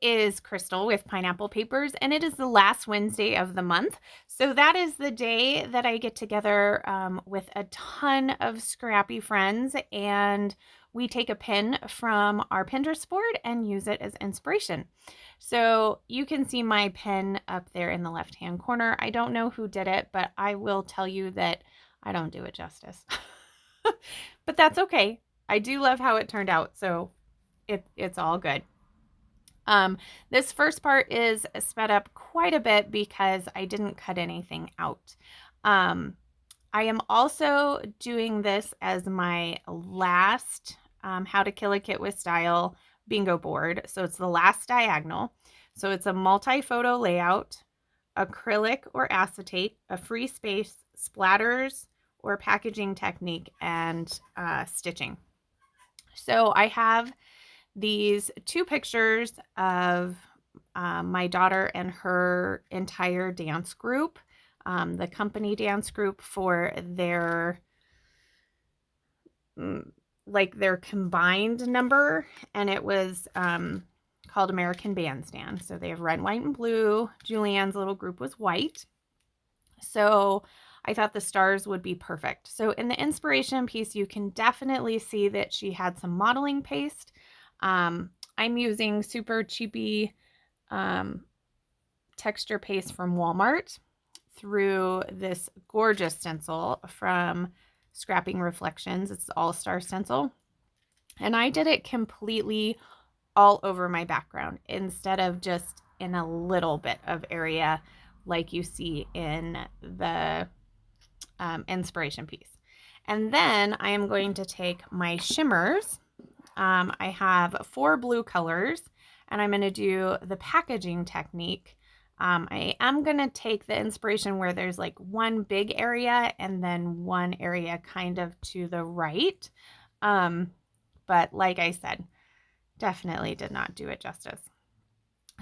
is Crystal with Pineapple Papers, and it is the last Wednesday of the month. So that is the day that I get together with a ton of scrappy friends, and we take a pin from our Pinterest board and use it as inspiration. So you can see my pin up there in the left-hand corner. I don't know who did it, but I will tell you that I don't do it justice. But that's okay. I do love how it turned out, so it's all good. This first part is sped up quite a bit because I didn't cut anything out. I am also doing this as my last How to Kill a Kit with Style bingo board. So it's the last diagonal. So it's a multi-photo layout, acrylic or acetate, a free space, splatters, or packaging technique, and stitching. So I have these two pictures of my daughter and her entire dance group, the company dance group for their their combined number, and it was called American Bandstand. So they have red, white, and blue. Julianne's little group was white. So I thought the stars would be perfect. So in the inspiration piece, you can definitely see that she had some modeling paste. I'm using super cheapy texture paste from Walmart through this gorgeous stencil from Scrapping Reflections. It's the All-Star stencil. And I did it completely all over my background instead of just in a little bit of area like you see in the inspiration piece. And then I am going to take my shimmers. I have 4 blue colors, and I'm going to do the packaging technique. I am going to take the inspiration where there's like one big area and then one area kind of to the right. But like I said, definitely did not do it justice.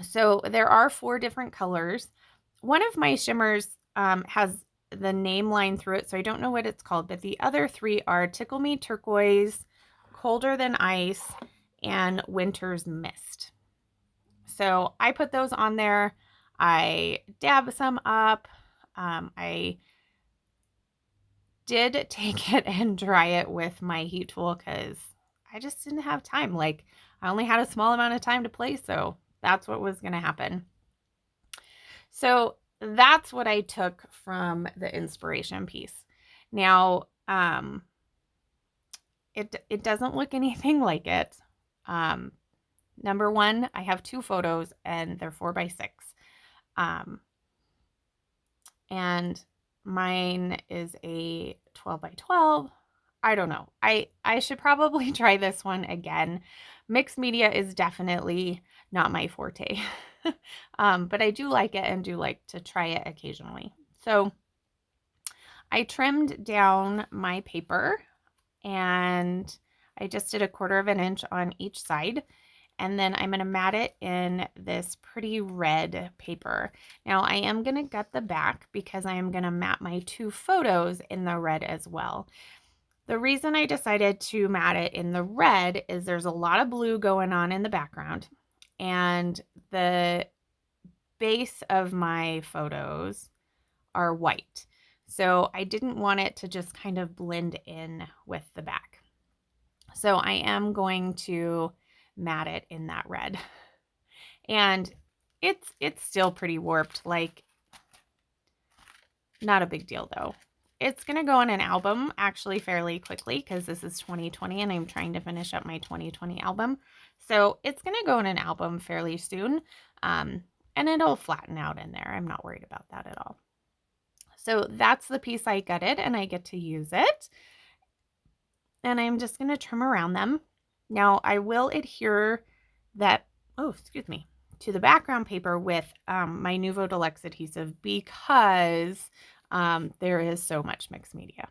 So there are 4 different colors. One of my shimmers has the name line through it, so I don't know what it's called, but the other 3 are Tickle Me Turquoise, Colder Than Ice, and Winter's Mist. So I put those on there. I dab some up. I did take it and dry it with my heat tool because I just didn't have time. Like, I only had a small amount of time to play, so that's what was going to happen. So that's what I took from the inspiration piece. Now, it doesn't look anything like it. Number one, I have 2 photos and they're 4x6. And mine is a 12x12. I don't know. I should probably try this one again. Mixed media is definitely not my forte. But I do like it and do like to try it occasionally. So I trimmed down my paper and I just did 1/4 inch on each side. And then I'm going to mat it in this pretty red paper. Now I am going to gut the back because I am going to mat my 2 photos in the red as well. The reason I decided to mat it in the red is there's a lot of blue going on in the background, and the base of my photos are white. So I didn't want it to just kind of blend in with the back. So I am going to mat it in that red. And it's still pretty warped, like not a big deal though. It's going to go in an album actually fairly quickly because this is 2020 and I'm trying to finish up my 2020 album. So it's going to go in an album fairly soon. And it'll flatten out in there. I'm not worried about that at all. So that's the piece I gutted and I get to use it. And I'm just going to trim around them. Now I will adhere that, to the background paper with my Nuvo Deluxe adhesive because there is so much mixed media.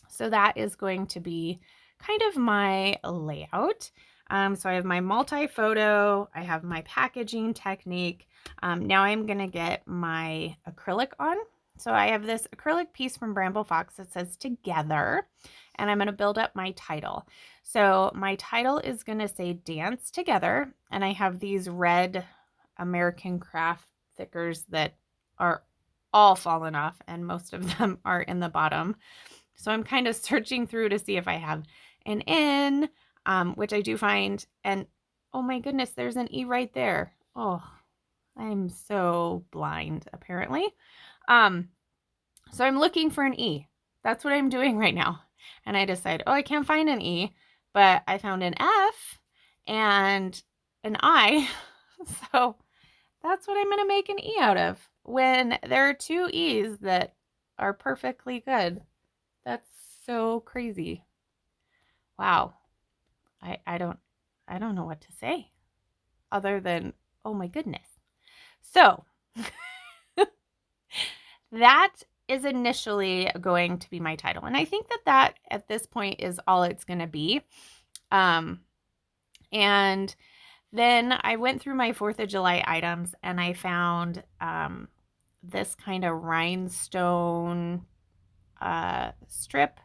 So that is going to be kind of my layout. So I have my multi-photo, I have my packaging technique. Now I'm going to get my acrylic on. So I have this acrylic piece from Bramble Fox that says Together, and I'm going to build up my title. So my title is going to say Dance Together, and I have these red American Craft thickers that are all fallen off, and most of them are in the bottom. So I'm kind of searching through to see if I have an N, which I do find, and oh my goodness, there's an E right there. Oh, I'm so blind, apparently. So I'm looking for an E. That's what I'm doing right now. And I decide, oh, I can't find an E, but I found an F and an I. So that's what I'm going to make an E out of when there are two E's that are perfectly good. That's so crazy. Wow. I don't know what to say other than, oh my goodness. So that is initially going to be my title. And I think that at this point is all it's going to be. And then I went through my 4th of July items and I found this kind of rhinestone strip,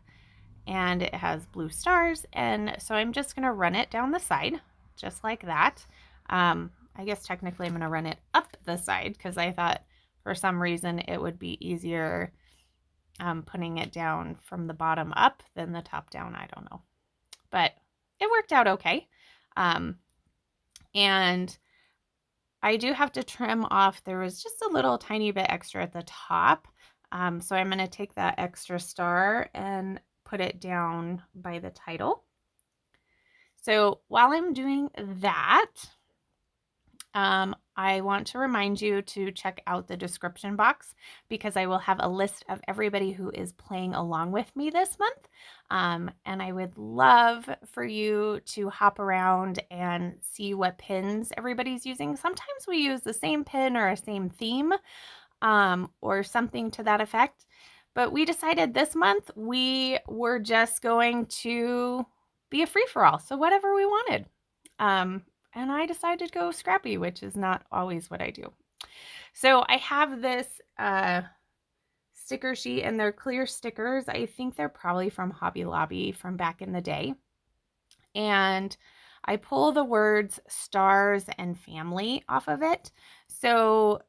and it has blue stars. And so I'm just going to run it down the side just like that. I guess technically I'm going to run it up the side because I thought for some reason it would be easier putting it down from the bottom up than the top down. I don't know. But it worked out okay. And I do have to trim off. There was just a little tiny bit extra at the top. So I'm going to take that extra star and put it down by the title. So while I'm doing that, I want to remind you to check out the description box because I will have a list of everybody who is playing along with me this month. And I would love for you to hop around and see what pins everybody's using. Sometimes we use the same pin or a same theme or something to that effect. But we decided this month we were just going to be a free-for-all. So whatever we wanted. And I decided to go scrappy, which is not always what I do. So I have this sticker sheet, and they're clear stickers. I think they're probably from Hobby Lobby from back in the day. And I pull the words stars and family off of it. So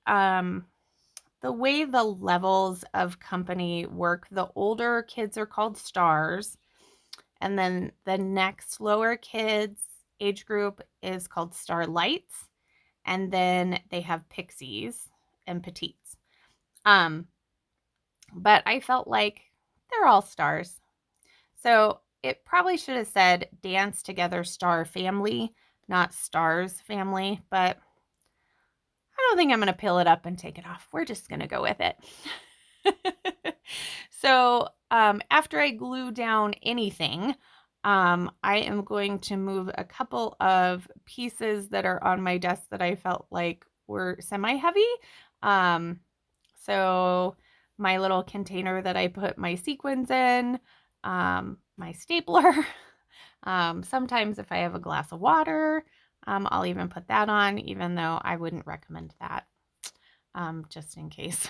the way the levels of company work, the older kids are called stars. And then the next lower kids age group is called Starlights, and then they have Pixies and Petites. But I felt like they're all stars. So it probably should have said Dance Together Star Family, not Stars Family, but I don't think I'm going to peel it up and take it off. We're just going to go with it. So after I glue down anything, I am going to move a couple of pieces that are on my desk that I felt like were semi-heavy. So my little container that I put my sequins in, my stapler. Sometimes if I have a glass of water, I'll even put that on, even though I wouldn't recommend that, just in case.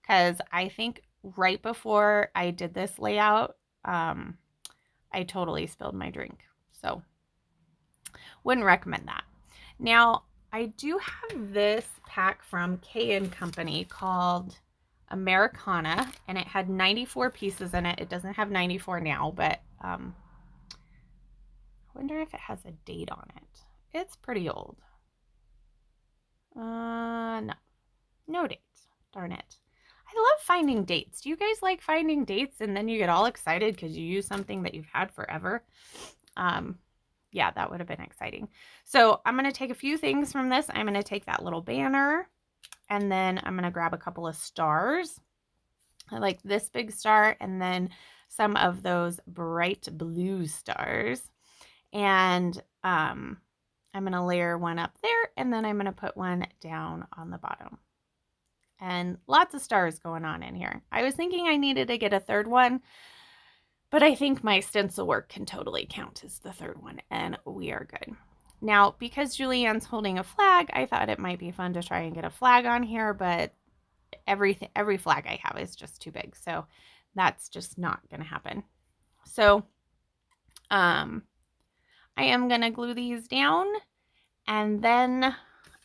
Because I think right before I did this layout, I totally spilled my drink. So wouldn't recommend that. Now, I do have this pack from K & Company called Americana, and it had 94 pieces in it. It doesn't have 94 now, but I wonder if it has a date on it. It's pretty old. No dates. Darn it. I love finding dates. Do you guys like finding dates and then you get all excited because you use something that you've had forever? Yeah, that would have been exciting. So I'm going to take a few things from this. I'm going to take that little banner, and then I'm going to grab a couple of stars. I like this big star and then some of those bright blue stars. And I'm going to layer one up there, and then I'm going to put one down on the bottom. And lots of stars going on in here. I was thinking I needed to get a third one, but I think my stencil work can totally count as the third one, and we are good. Now, because Julianne's holding a flag, I thought it might be fun to try and get a flag on here, but every flag I have is just too big. So that's just not going to happen. So I am going to glue these down, and then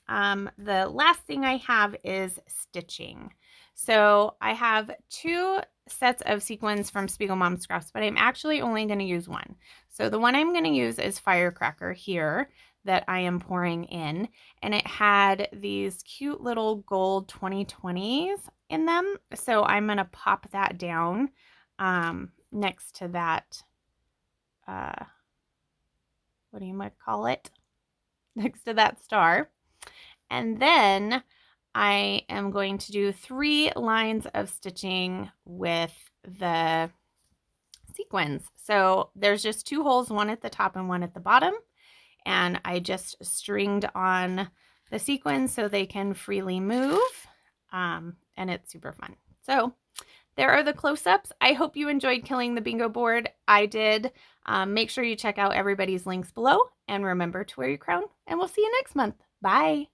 the last thing I have is stitching. So I have 2 sets of sequins from Spiegel Mom Scraps, but I'm actually only going to use one. So the one I'm going to use is Firecracker here that I am pouring in, and it had these cute little gold 2020s in them. So I'm going to pop that down next to that, what do you might call it? Next to that star. And then I am going to do 3 lines of stitching with the sequins. So there's just 2 holes, one at the top and one at the bottom. And I just stringed on the sequins so they can freely move. And it's super fun. So there are the close-ups. I hope you enjoyed killing the bingo board. I did. Make sure you check out everybody's links below, and remember to wear your crown, and we'll see you next month. Bye.